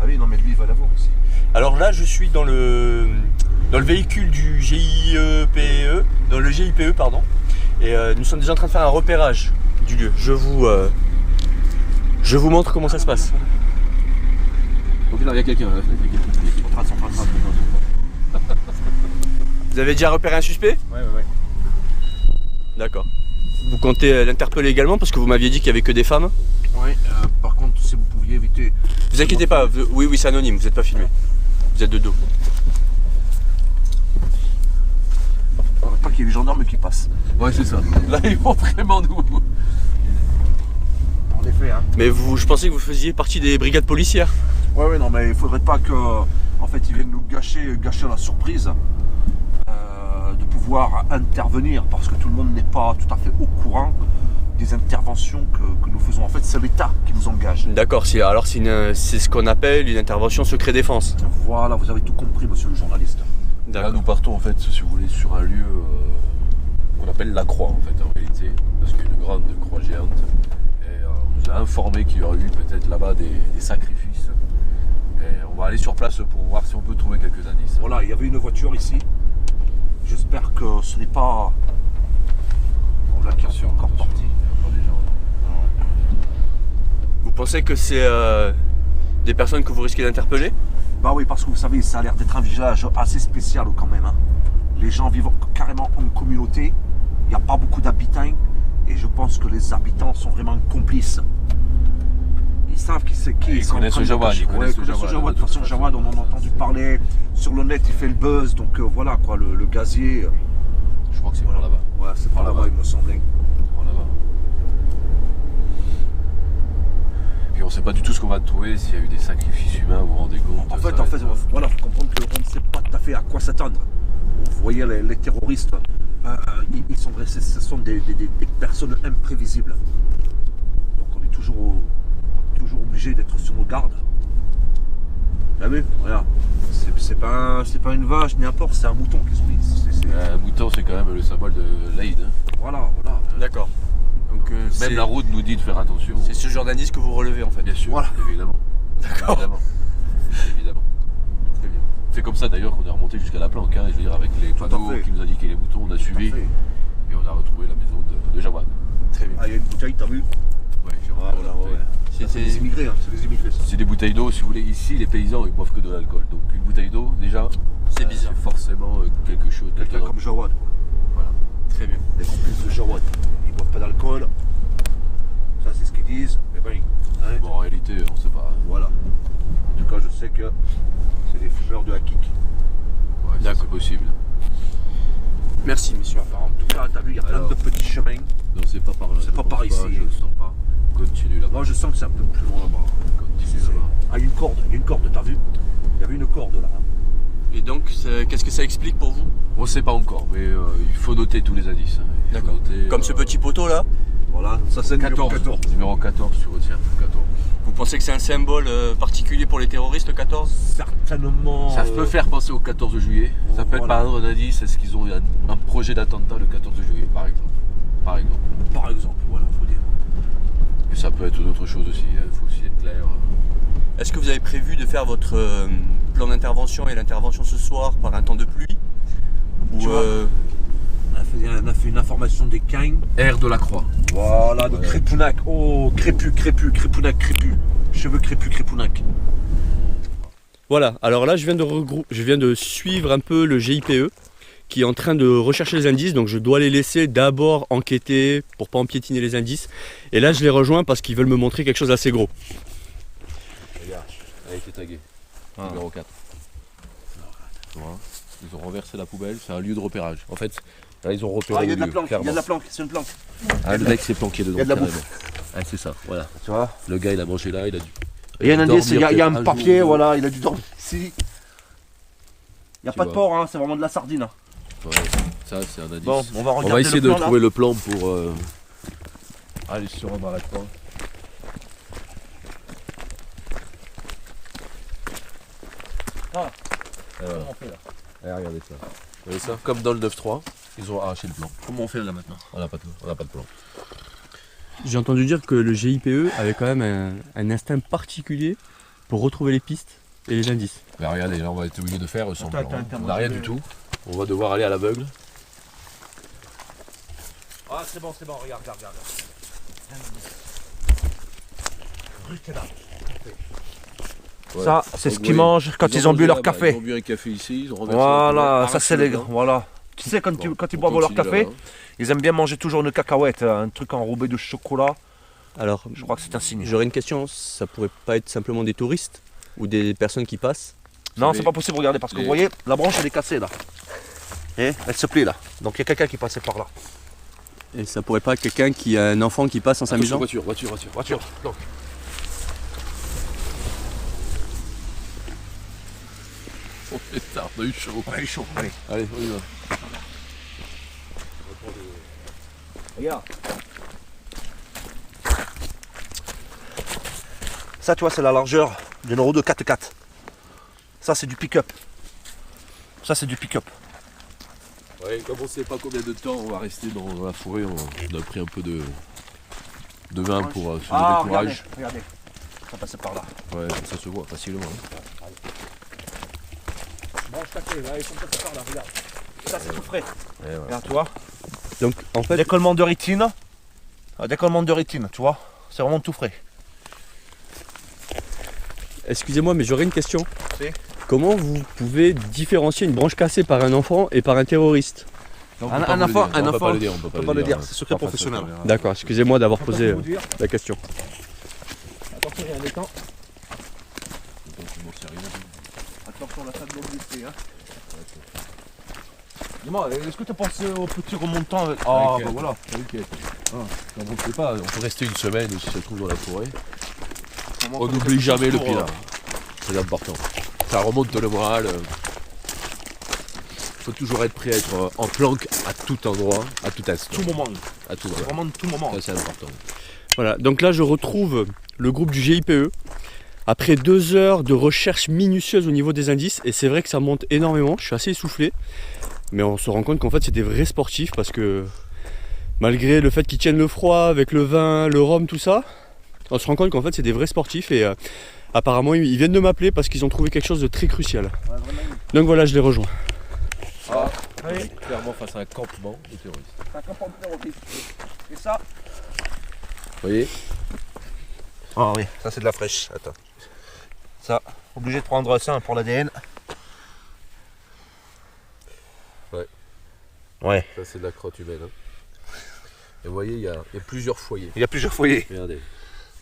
oui, non, mais lui, il va l'avoir aussi. Alors là, je suis dans le véhicule du GIPE, dans le GIPE, pardon. Et nous sommes déjà en train de faire un repérage du lieu. Je vous montre comment ça se passe. Donc là, il y a quelqu'un. Vous avez déjà repéré un suspect? Ouais. D'accord. Vous comptez l'interpeller également parce que vous m'aviez dit qu'il n'y avait que des femmes? Ouais, par contre, si vous pouviez éviter. Vous inquiétez pas, oui, c'est anonyme, vous n'êtes pas filmé. Vous êtes de dos. Faudrait pas qu'il y ait les gendarmes qui passent. Ouais, c'est ça. Là, ils vont vraiment nous. En effet, hein. Mais je pensais que vous faisiez partie des brigades policières. Ouais, non, mais il faudrait pas que. En fait, ils viennent nous gâcher la surprise de pouvoir intervenir parce que tout le monde n'est pas tout à fait au courant des interventions que nous faisons. En fait, c'est l'État qui nous engage. D'accord, c'est ce qu'on appelle une intervention secret défense. Voilà, vous avez tout compris, monsieur le journaliste. Là, nous partons en fait, si vous voulez, sur un lieu qu'on appelle la Croix en fait, en réalité, parce qu'il y a une grande croix géante. Et on nous a informé qu'il y aurait eu peut-être là-bas des sacrifices. Et on va aller sur place pour voir si on peut trouver quelques indices. Voilà, il y avait une voiture ici. J'espère que ce n'est pas. On l'a qui est encore parti. Vous pensez que c'est des personnes que vous risquez d'interpeller? Bah oui, parce que vous savez, ça a l'air d'être un village assez spécial quand même. Hein. Les gens vivent carrément en communauté. Il n'y a pas beaucoup d'habitants. Et je pense que les habitants sont vraiment complices. Ils savent qui c'est qui. Ils connaissent Jawad. Ils connaissent Jawad. De toute façon, Jawad, on en a entendu parler. Sur le net, il fait le buzz. Donc voilà, quoi, le gazier. Je crois que c'est par là-bas. Ouais, c'est par là-bas, il me semblait. Par là-bas. Puis on sait pas du tout ce qu'on va trouver, s'il y a eu des sacrifices humains, vous vous rendez compte. En fait, voilà, faut comprendre qu'on ne sait pas tout à fait à quoi s'attendre. Vous voyez, les terroristes, ce sont des personnes imprévisibles. Donc on est toujours obligé d'être sur nos gardes. Vous avez vu? Voilà. C'est pas une vache ni un porc, c'est un mouton qu'ils ont mis. Un mouton, c'est quand même le symbole de l'Aïd. Hein. Voilà. D'accord. Donc, Même la route nous dit de faire attention. C'est ce genre d'indice que vous relevez en fait. Bien sûr, Voilà. évidemment. D'accord. Évidemment. Très bien. C'est comme ça d'ailleurs qu'on est remonté jusqu'à la planque. Hein, je veux dire, avec les panneaux qui nous indiquaient les moutons, on a suivi et on a retrouvé la maison de Jawad. Très bien. Ah, il y a une bouteille, t'as vu? Ouais, Voilà. C'est des immigrés, hein. C'est des immigrés, ça. C'est des bouteilles d'eau, si vous voulez. Ici, les paysans, ils boivent que de l'alcool. Donc une bouteille d'eau, déjà, C'est bizarre. C'est forcément quelque chose. Quelqu'un comme Jawad, quoi. Voilà. Très bien. Les complices de Jawad. Ils boivent pas d'alcool. Ça, c'est ce qu'ils disent. Mais ben, hein. Bon, en réalité, on sait pas. Hein. Voilà. En tout cas, je sais que c'est des fumeurs de hakik. Ouais, ça, c'est possible. Merci, messieurs. En tout cas, t'as vu, il y a plein de petits chemins. Non, c'est pas par là. C'est pas par ici. Je ne sens pas. Continue là-bas. Moi, je sens que c'est un peu plus loin là-bas. Continue là-bas. Ah, il y a une corde, t'as vu? Il y avait une corde là. Et donc, qu'est-ce que ça explique pour vous? On ne sait pas encore, mais il faut noter tous les indices. Hein. D'accord. Comme ce petit poteau là? Voilà, ça c'est le numéro 14. Numéro 14, tu retiens. 14. Vous pensez que c'est un symbole particulier pour les terroristes, le 14? Certainement. Ça peut faire penser au 14 juillet. Ça peut être par exemple un indice, est-ce qu'ils ont un projet d'attentat le 14 juillet, par exemple. Par exemple, Voilà, faut dire. Et ça peut être d'autres choses aussi, il faut aussi être clair. Est-ce que vous avez prévu de faire votre plan d'intervention et l'intervention ce soir par un temps de pluie? Ou Tu vois, on a fait une information des Caïns. Air de la Croix. Voilà, de Crépounac. Oh, Crépounac. Cheveux Crépounac. Voilà, alors là je viens de suivre un peu le GIPE qui est en train de rechercher les indices, donc je dois les laisser d'abord enquêter pour pas empiétiner les indices. Et là je les rejoins parce qu'ils veulent me montrer quelque chose d'assez gros. Regarde, elle a été taguée. Numéro 4. Voilà. Ils ont renversé la poubelle, c'est un lieu de repérage. En fait, là ils ont repéré. Ah, il y a le de la lieu, planque, clairement. c'est une planque. Ah, le mec s'est planqué dedans. Il y a de la carrément. bouffe. Ah, c'est ça, voilà. Tu vois? Le gars il a mangé là, il a dû. Il y a un indice, il y a un dormir papier, jour. voilà, il a dû dormir ici. Il n'y a Tu pas de vois. porc, hein, c'est vraiment de la sardine. Hein. Ouais, ça c'est un indice. Bon, on va On regarder va essayer le de plan, trouver là. le plan pour aller sur un marathon. Ah. Comment on fait là? Regardez ça. Vous voyez ça? Comme dans le 9-3, ils ont arraché le plan. Comment on fait là maintenant? On n'a pas de plan. J'ai entendu dire que le GIPE avait quand même un instinct particulier pour retrouver les pistes et les indices. Bah, regardez, là on va être obligé de faire semblant. Attends, On n'a rien du tout. On va devoir aller à l'aveugle. Ah, c'est bon, regarde. Rue là. Ouais. Ça, c'est ce Donc, qu'ils oui, mangent quand ils ont bu mangé leur là-bas, café. Ils ont bu un café ici, ils ont renversé Voilà, leur ça c'est les gars. Voilà. Tu sais, quand ils boivent leur café, ils aiment bien manger toujours une cacahuète, un truc enrobé de chocolat. Alors, Je crois que c'est un signe. j'aurais une question, ça pourrait pas être simplement des touristes ou des personnes qui passent? Non, savez, c'est pas possible, regardez, parce que les- vous voyez, la branche elle est cassée là. Et elle se plie là. Donc il y a quelqu'un qui passait par là. Et ça pourrait pas être quelqu'un qui a un enfant qui passe en s'amusant? Voiture. Voiture. Donc. Oh pétard, on a eu chaud. On a eu chaud. Allez. Allez, on y va. Regarde. Ça, tu vois, c'est la largeur d'une roue de 4x4. Ça, c'est du pick-up. Ça, c'est du pick-up. Ouais, comme on sait pas combien de temps on va rester dans la forêt, on a pris un peu de vin pour se lever le courage. Regardez. Ça passait par là. Ouais, ça se voit facilement. Hein. Branche café, là, ils sont passés par là, regarde. Ça, c'est tout frais. Ouais, ouais. Regarde, tu vois. Donc en fait, Décollement de rétine. Décollement de rétine, tu vois. C'est vraiment tout frais. excusez-moi, mais j'aurais une question. Si. Comment vous pouvez différencier une branche cassée par un enfant et par un terroriste? Non, on Un peut pas vous le enfant- dire, un on peut enfant- pas le dire, on peut on peut pas le dire, c'est secret Pas face à la professionnel. caméra. D'accord, excusez-moi d'avoir posé vous dire. la question. Attention, il y a des temps. Bon, c'est rien. Attention, la salle de l'obésité, hein. Dis-moi, est-ce que tu as pensé au petit remontant avec... Ah, T'inquiète. bah voilà. T'inquiète. Comme on ne sait pas, on peut rester une semaine si ça se trouve dans la forêt. On n'oublie jamais le pied. C'est important. Ça remonte le moral. Faut toujours être prêt à être en planque à tout endroit, à tout instant. Tout moment. À tout C'est moment. vraiment tout moment. Ça c'est important. Voilà, donc là je retrouve le groupe du GIPE après 2 heures de recherche minutieuse au niveau des indices, et c'est vrai que ça monte énormément, je suis assez essoufflé, mais on se rend compte qu'en fait c'est des vrais sportifs, parce que malgré le fait qu'ils tiennent le froid avec le vin, le rhum, tout ça, on se rend compte qu'en fait c'est des vrais sportifs, et apparemment ils viennent de m'appeler parce qu'ils ont trouvé quelque chose de très crucial. Donc voilà, je les rejoins. Ah, On est clairement face à un campement de terroristes. ça comprend bien aussi. Et ça? Vous voyez? Ah oui, ça c'est de la fraîche. Attends. Ça, obligé de prendre ça pour l'ADN. Ouais. Ouais. Ça c'est de la crotte humaine. Hein. Et vous voyez, il y a plusieurs foyers. Il y a plusieurs foyers. Regardez.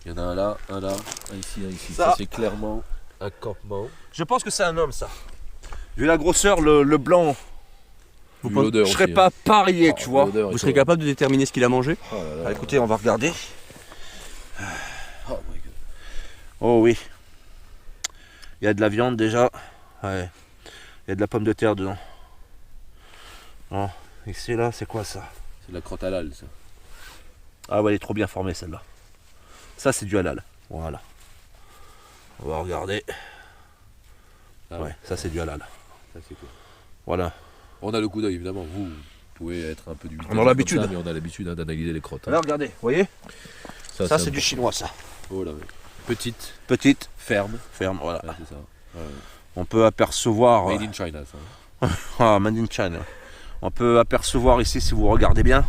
Il y en a un là, un ici, un ici. Ça. Ça c'est clairement un campement. Je pense que c'est un homme, ça. Vu la grosseur, le blanc, Vu l'odeur je serais aussi, pas hein. parié, tu vois. L'odeur Vous est serez quoi. capable de déterminer ce qu'il a mangé? Oh là là. Ah, écoutez, on va regarder. Oh my god. Oh oui. Il y a de la viande déjà. Ouais. Il y a de la pomme de terre dedans. Oh, ici là, c'est quoi ça? C'est de la crotte halal ça. Ah ouais, elle est trop bien formée celle-là. Ça c'est du halal. Voilà. On va regarder. Ah Ouais, ça c'est du halal. Ça c'est cool. Voilà. On a le coup d'œil évidemment. Vous pouvez être un peu du. On a l'habitude. Mais on a l'habitude hein, d'analyser les crottes. hein. Là, regardez, vous voyez? Ça c'est important. du chinois ça. Oh là, ouais. Petite, Petite, ferme. ferme, voilà. Ouais, c'est ça. Ouais. On peut apercevoir. Made in China ça. Ah, made in China. On peut apercevoir ici, si vous regardez bien,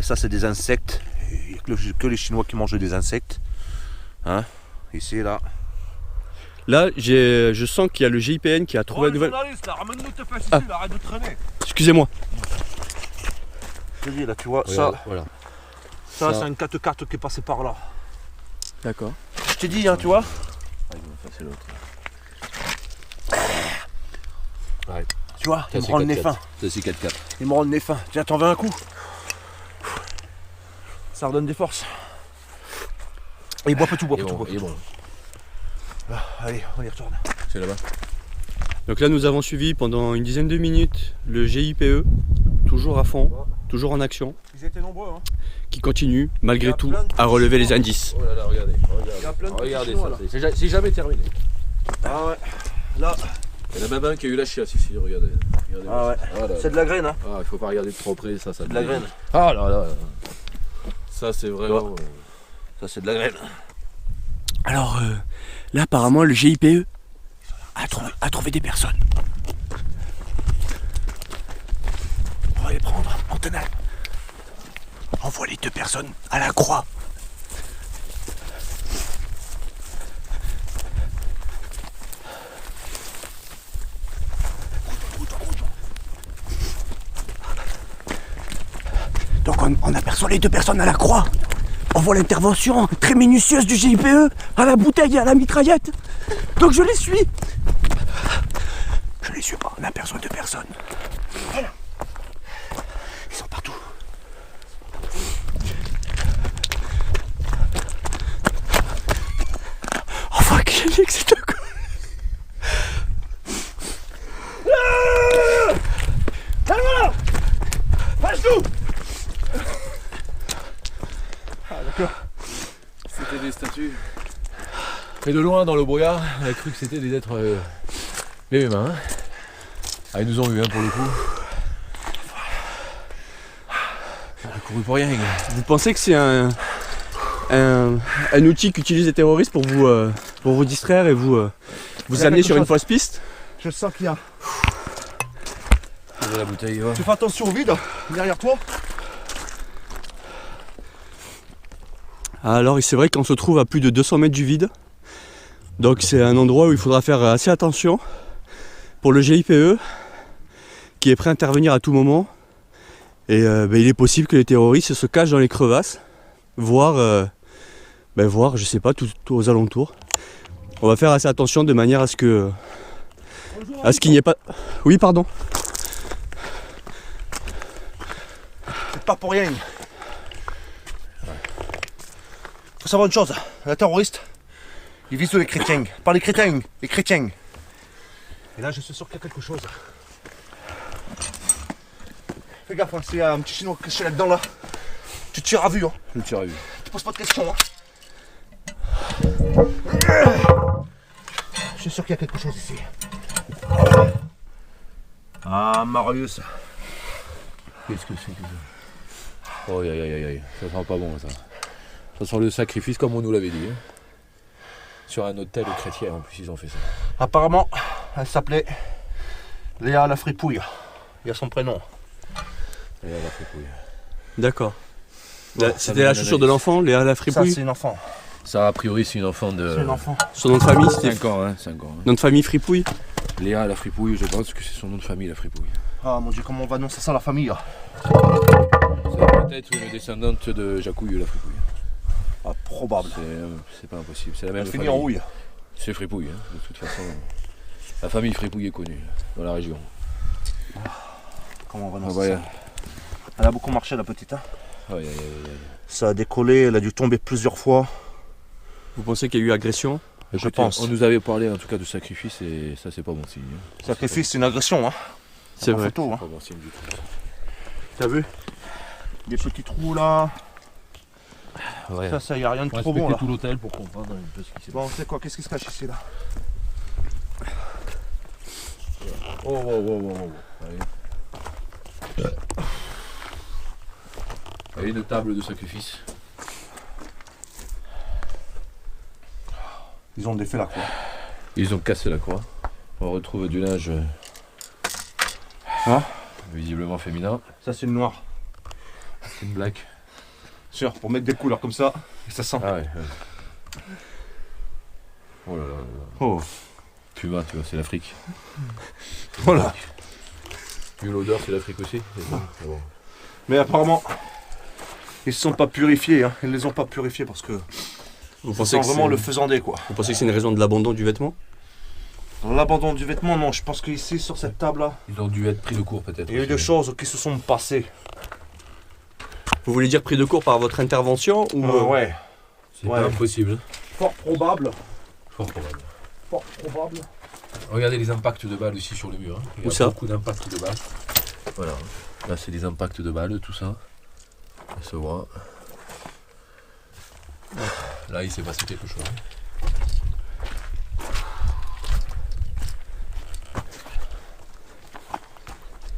ça c'est des insectes. Il n'y a que les Chinois qui mangent des insectes. Hein? Ici, là. Là, je sens qu'il y a le GIPN qui a trouvé la nouvelle... ramène-nous tes fesses Ah. ici, là, arrête de traîner. Excusez-moi. Je te dis, là, tu vois, Regarde, ça, voilà. ça ça. c'est un 4x4 qui est passé par là. D'accord. Je t'ai dit, hein, tu vois. Ah, ça c'est l'autre. Ouais. Tu vois, il Ça, me c'est rend le nez 4x4. fin. Ça c'est 4x4. Il me rend le nez fin. Tiens, t'en veux un coup? Ça redonne des forces. Et bois pas tout, bois Et pas tout, bon, bois pas et tout. bon. Ah, allez, on y retourne. C'est là-bas. Donc là, nous avons suivi pendant une dizaine de minutes le GIPE, toujours à fond, toujours en action, Ils étaient nombreux, hein. qui continue, malgré Il y a tout, plein de à relever les petits indices. Oh là là, regardez. Il y a plein de petits Regardez Chinois, ça. C'est jamais terminé. Ah ouais. Là, Il y en a même un qui a eu la chiasse ici, regardez. Regardez. ah ouais. Ah, là, C'est de la graine, hein. Ah, il faut pas regarder de trop près, ça. C'est de la graine. Ah là là. Ça c'est vraiment. Ça c'est de la graine. Alors là apparemment le GIPE a trouvé des personnes. On va les prendre en tenaille. On voit les 2 personnes à la croix. Donc on aperçoit les 2 personnes à la croix. On voit l'intervention très minutieuse du GIPE à la bouteille et à la mitraillette. Donc je les suis. Je les suis pas, on aperçoit 2 personnes. Voilà. Ils sont partout. Enfin, quel est que c'est de quoi? Calme-toi! Lâche-nous! Ah d'accord. C'était des statues. Et de loin dans le brouillard, on a cru que c'était des êtres les humains. Ah ils nous ont eu hein, pour le coup. On a couru pour rien les gars. Vous pensez que c'est un outil qu'utilisent les terroristes pour vous distraire et vous amener sur une fausse piste? Je sens qu'il y a. La bouteille, ouais. Tu fais attention au vide derrière toi. Alors c'est vrai qu'on se trouve à plus de 200 mètres du vide. Donc c'est un endroit où il faudra faire assez attention pour le GIPE qui est prêt à intervenir à tout moment. Et il est possible que les terroristes se cachent dans les crevasses, voire je sais pas, tout aux alentours. On va faire assez attention de manière à ce qu'il n'y ait pas... Oui, pardon. C'est pas pour rien. Faut savoir une chose, les terroristes, ils visent les chrétiens. Pas les chrétiens, les chrétiens. Et là je suis sûr qu'il y a quelque chose. Fais gaffe, hein, s'il y a un petit chinois caché là-dedans là, tu tires à vue. Hein. Je tire à vue. Tu poses pas de questions. Hein. Je suis sûr qu'il y a quelque chose ici. Ah Marius. Qu'est-ce que c'est que ça? Oh aïe aïe aïe aïe, ça sent pas bon ça. Ça sent le sacrifice comme on nous l'avait dit. Hein. Sur un hôtel chrétien en plus ils ont fait ça. Apparemment, elle s'appelait Léa la fripouille. Il y a son prénom. Léa la fripouille. D'accord. Bon, C'était la chaussure de l'enfant, Léa la Ça fripouille. c'est une enfant. Ça a priori c'est une enfant de C'est une enfant. Son nom de famille, c'était 5 ans. Hein, 5 ans hein. nom de famille fripouille. Léa la fripouille, je pense que c'est son nom de famille la fripouille. Ah mon dieu, comment on va annoncer ça à la famille. C'est peut-être une descendante de Jacouille la fripouille. Ah probable. C'est pas impossible, c'est la même Elle famille. finit en houille. C'est fripouille, hein. De toute façon. La famille fripouille est connue dans la région. Comment on va Ah, annoncer voilà. ça? Elle a beaucoup marché la petite. Hein. Aïe, aïe, aïe, aïe. Ça a décollé, elle a dû tomber plusieurs fois. Vous pensez qu'il y a eu agression? Je Écoutez, pense. On nous avait parlé en tout cas de sacrifice et ça c'est pas bon signe. Hein. Sacrifice, c'est une agression. Hein. C'est En vrai. photo, hein. Pas bon signe du tout. T'as vu? Des petits trous là. Ouais. Ça, y a rien de Faut trop bon respecter là. tout l'hôtel pour comprendre un peu ce qui s'est Bon, c'est quoi? Qu'est-ce qui se cache ici là? Oh, oh, oh, oh, oh. Allez. Allez, une table de sacrifice. Ils ont défait la croix. Ils ont cassé la croix. On retrouve du linge Hein? visiblement féminin. Ça c'est le noir. C'est une black. Sûr, pour mettre des couleurs comme ça, et ça sent. Ah ouais. Ouais. Oh là là là là. Oh. Puma, tu vois, c'est l'Afrique. Voilà. Vu l'odeur, c'est l'Afrique aussi. C'est bon. C'est bon. Mais apparemment, ils se sont pas purifiés. Hein. Ils les ont pas purifiés parce que Vous c'est pensez que vraiment c'est le faisandé quoi. vous pensez que c'est une raison de l'abandon du vêtement? L'abandon du vêtement, non. Je pense qu'ici, sur cette table là, Ils ont dû être pris de court peut-être. il y a eu aussi. des choses qui se sont passées. Vous voulez dire pris de court par votre intervention ou Ouais. C'est Ouais. pas impossible. Fort probable. Fort probable. Fort probable. Regardez les impacts de balles aussi sur le mur. Hein. Il y a Où ça? beaucoup d'impacts de balles. Voilà. Là, c'est des impacts de balles, tout ça. Ça se voit. Là, il s'est passé quelque chose.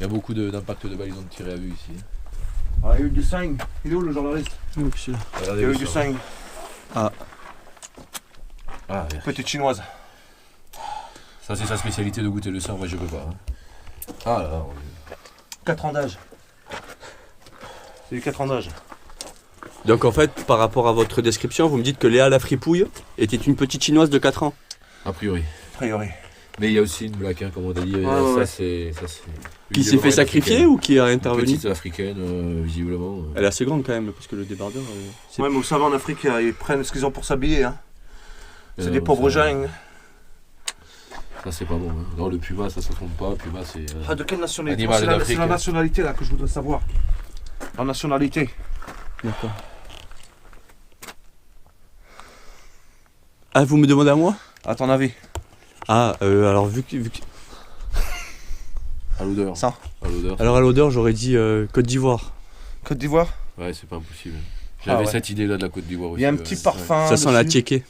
Il y a beaucoup d'impacts de balles, ils ont tiré à vue ici. Ah, il y a eu du sang. Il est où le journaliste? Oups. Il Regardez y a le eu du sang. sang. Ah, merci. Petite chinoise. Ça, c'est sa spécialité de goûter le sang, moi je peux pas. Hein. Ah là, 4 ans d'âge. C'est du 4 ans d'âge. Donc en fait, par rapport à votre description, vous me dites que Léa la fripouille était une petite chinoise de 4 ans. a priori. A priori. Mais il y a aussi une blague, hein, comme on a dit. Ouais. C'est. Qui s'est fait sacrifier ou qui a intervenu? Petite africaine, visiblement. Elle est assez grande quand même, parce que le débardeur. Ouais, mais vous savez, en Afrique, ils prennent ce qu'ils ont pour s'habiller. Hein. C'est des pauvres gens. Hein. Ça, c'est pas bon. Hein. Non, le puma, ça se trompe pas. Le puma, c'est. Ah, de quelle nationalité? Animal C'est d'Afrique. la nationalité là que je voudrais savoir. La nationalité. D'accord. Ah, vous me demandez à moi? À ton avis? Ah, alors vu que... À l'odeur. Ça. À l'odeur. Alors à l'odeur, j'aurais dit Côte d'Ivoire. Côte d'Ivoire? Ouais, c'est pas impossible. J'avais cette idée-là de la Côte d'Ivoire aussi. Il y a un petit parfum. Ça sent dessus. la tchéké.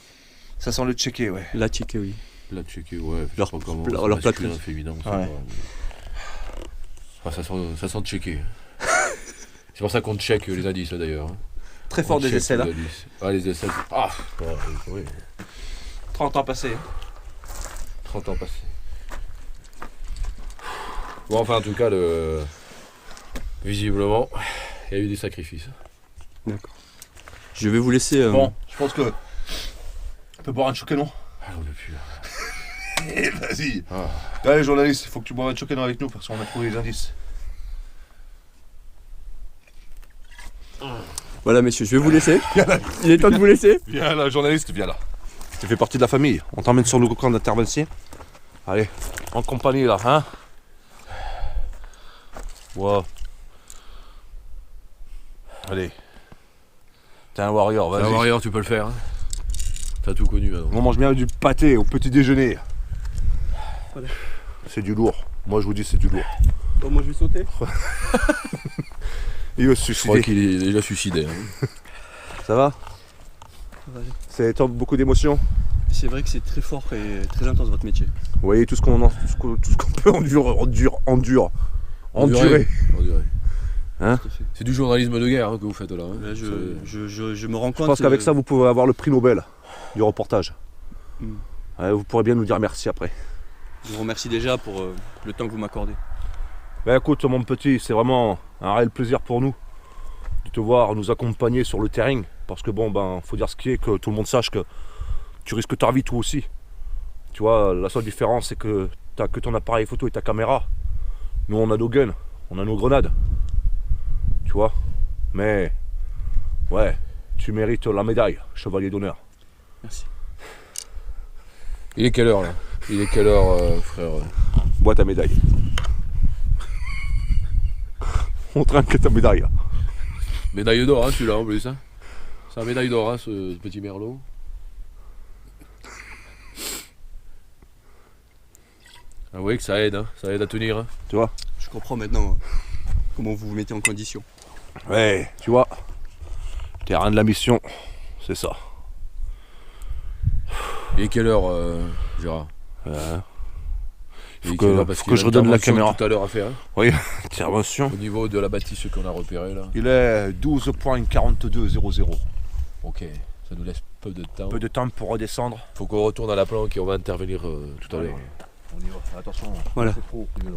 Ça sent le tchéké, ouais. La tchéké, oui. La tchéké, ouais. Leur masculin, plâtre. féminin. Ouais. Ça sent tchéké. C'est pour ça qu'on check les indices d'ailleurs. Hein. Très fort On des check aisselles. les Hein. indices. Ah, les aisselles. Ah, ouais. 30 ans passés. 30 ans passés. Bon, enfin, en tout cas, visiblement, il y a eu des sacrifices. D'accord. Je vais vous laisser... Bon, je pense que... On peut boire un choquenon. Ah, j'en peux plus. Eh, vas-y. Ah. Allez, journaliste, il faut que tu boives un choquenon avec nous parce qu'on a trouvé les indices. Voilà, messieurs, je vais vous laisser. Il est temps de vous laisser. Viens là, journaliste, viens là. Tu fais partie de la famille. On t'emmène sur le camp d'intervention. Allez, en compagnie là, hein. Wow. Allez. T'es un warrior, vas-y. Un warrior, tu peux le faire. Hein. T'as tout connu maintenant. On mange bien du pâté au petit déjeuner. Voilà. C'est du lourd. Moi je vous dis c'est du lourd. Bon, moi je vais sauter. Il veut Je se crois suicider. qu'il est déjà suicidé. Hein. Ça va? Ça va aller. C'est beaucoup d'émotions. C'est vrai que c'est très fort et très intense votre métier. Vous voyez tout ce qu'on peut endurer. Endurer. Hein? Tout à fait. C'est du journalisme de guerre hein, que vous faites là. Hein. Là, je me rends compte... Je pense qu'avec ça vous pouvez avoir le prix Nobel du reportage. Mm. Ouais, vous pourrez bien nous dire merci après. Je vous remercie déjà pour le temps que vous m'accordez. Ben écoute mon petit, c'est vraiment un réel plaisir pour nous de te voir nous accompagner sur le terrain. Parce que bon ben faut dire ce qui est, que tout le monde sache que tu risques ta vie toi aussi. Tu vois, la seule différence c'est que tu n'as que ton appareil photo et ta caméra. Nous on a nos guns, on a nos grenades. Tu vois. Mais ouais, tu mérites la médaille, chevalier d'honneur. Merci. Il est quelle heure là? Il est quelle heure frère? Bois ta médaille. On trinque ta médaille. Médaille d'or hein, celui-là en plus. Hein. C'est un médaille d'or hein, ce petit merlot. Ah oui que ça aide à tenir. Hein. Tu vois. Je comprends maintenant comment vous vous mettez en condition. Ouais, tu vois. Terrain de la mission, c'est ça. Il est quelle heure Gérard? Faut que je redonne la caméra. Tout à l'heure à faire. Hein. Oui, intervention. Au niveau de la bâtisse qu'on a repéré là. Il est 12.4200. Ok, ça nous laisse peu de temps. Peu de temps pour redescendre. Faut qu'on retourne à la planque et on va intervenir tout à l'heure. On y va, attention. Voilà. C'est trop.